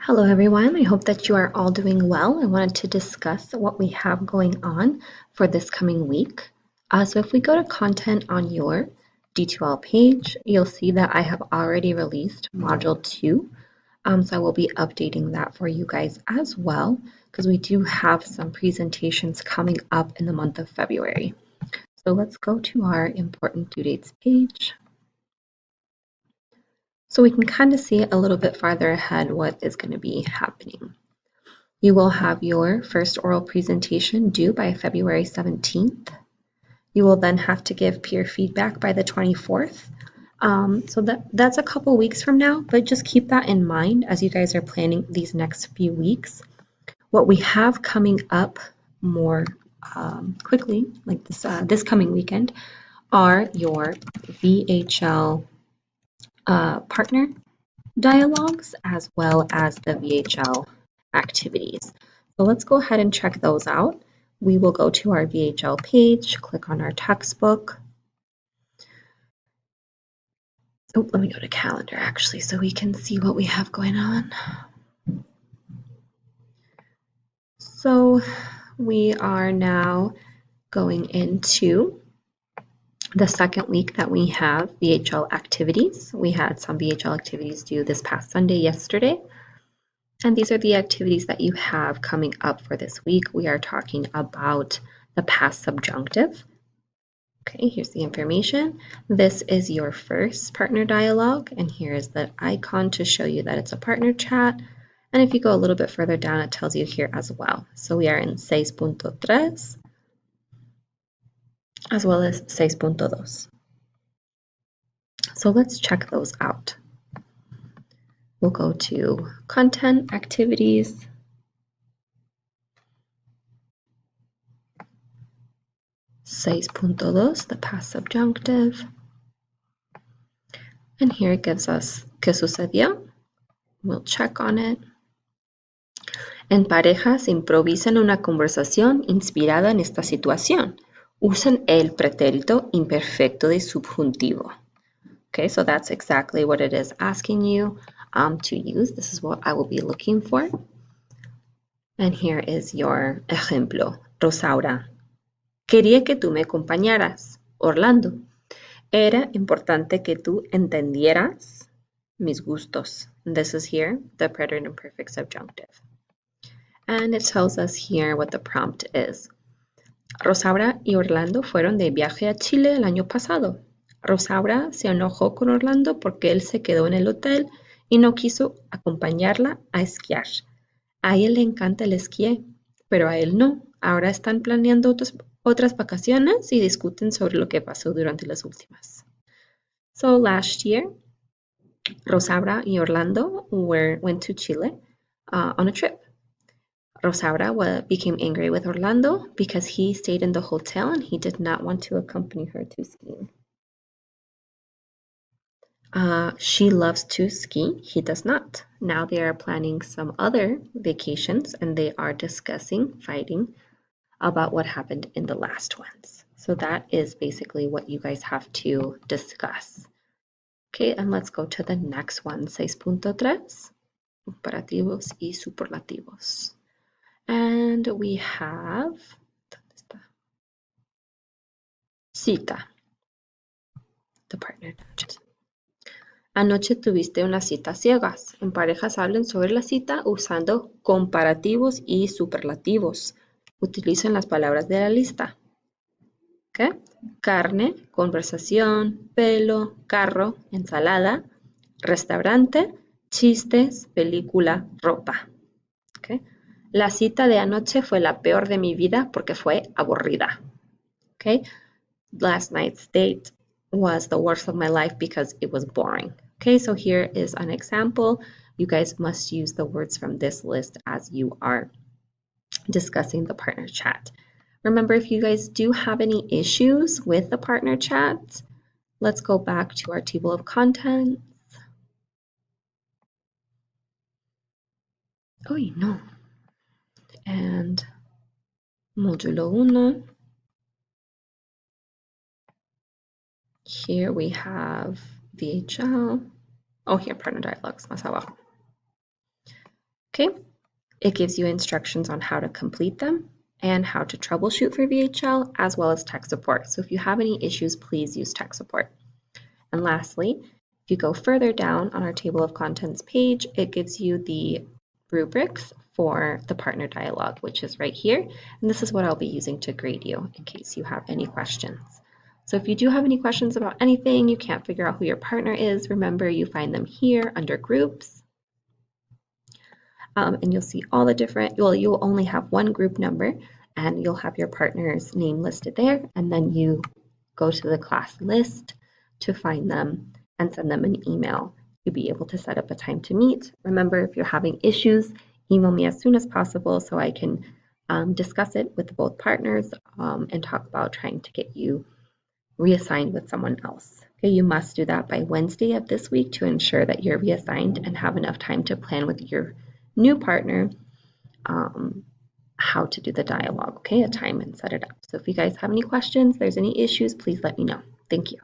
Hello everyone, I hope that you are all doing well. I wanted to discuss what we have going on for this coming week. So if we go to content on your D2L page, you'll see that I have already released Module 2. So I will be updating that for you guys as well, because we do have some presentations coming up in the month of February. So let's go to our important due dates page. So we can kind of see a little bit farther ahead what is going to be happening. You will have your first oral presentation due by February 17th. You will then have to give peer feedback by the 24th. So that's a couple weeks from now, but just keep that in mind as you guys are planning these next few weeks. What we have coming up more quickly, like this coming weekend, are your VHL partner dialogues as well as the VHL activities. So let's go ahead and check those out. We will go to our VHL page, click on our textbook. Oh, let me go to calendar actually so we can see what we have going on. So we are now going into the second week that we have VHL activities. We had some VHL activities due this past Sunday, yesterday. And these are the activities that you have coming up for this week. We are talking about the past subjunctive. Okay, here's the information. This is your first partner dialogue, and here is the icon to show you that it's a partner chat. And if you go a little bit further down, it tells you here as well. So we are in 6.3 as well as 6.2. So let's check those out. We'll go to content, activities, 6.2, the past subjunctive. And here it gives us ¿qué sucedió? We'll check on it. En parejas improvisan una conversación inspirada en esta situación. Usan el pretérito imperfecto de subjuntivo. Okay, so that's exactly what it is asking you to use. This is what I will be looking for. And here is your ejemplo. Rosaura. Quería que tú me acompañaras. Orlando. Era importante que tú entendieras mis gustos. And this is here, the preterite imperfect subjunctive. And it tells us here what the prompt is. Rosaura y Orlando fueron de viaje a Chile el año pasado. Rosaura se enojó con Orlando porque él se quedó en el hotel y no quiso acompañarla a esquiar. A él le encanta el esquí, pero a él no. Ahora están planeando otras vacaciones y discuten sobre lo que pasó durante las últimas. So last year, Rosaura y Orlando went to Chile on a trip. Rosaura became angry with Orlando because he stayed in the hotel and he did not want to accompany her to skiing. She loves to ski. He does not. Now they are planning some other vacations and they are fighting about what happened in the last ones. So that is basically what you guys have to discuss. Okay, and let's go to the next one, 6.3, comparativos y superlativos. And we have cita, the partner. Anoche tuviste una cita ciegas. En parejas hablen sobre la cita usando comparativos y superlativos. Utilicen las palabras de la lista. Okay. Carne, conversación, pelo, carro, ensalada, restaurante, chistes, película, ropa. Okay. La cita de anoche fue la peor de mi vida porque fue aburrida. Okay. Last night's date was the worst of my life because it was boring. Okay, so here is an example. You guys must use the words from this list as you are discussing the partner chat. Remember, if you guys do have any issues with the partner chat, let's go back to our table of contents. Oh, no. And Módulo 1. Here we have VHL. Oh, here, partner dialogues, más abajo. Okay, it gives you instructions on how to complete them and how to troubleshoot for VHL, as well as tech support. So if you have any issues, please use tech support. And lastly, if you go further down on our table of contents page, it gives you the rubrics for the partner dialogue, which is right here. And this is what I'll be using to grade you in case you have any questions. So if you do have any questions about anything, you can't figure out who your partner is, remember you find them here under groups. And you'll see all the different, you'll only have one group number and you'll have your partner's name listed there. And then you go to the class list to find them and send them an email. You'll be able to set up a time to meet. Remember, if you're having issues, email me as soon as possible so I can discuss it with both partners and talk about trying to get you reassigned with someone else. Okay, you must do that by Wednesday of this week to ensure that you're reassigned and have enough time to plan with your new partner how to do the dialogue, okay, a time and set it up. So if you guys have any questions, there's any issues, please let me know. Thank you.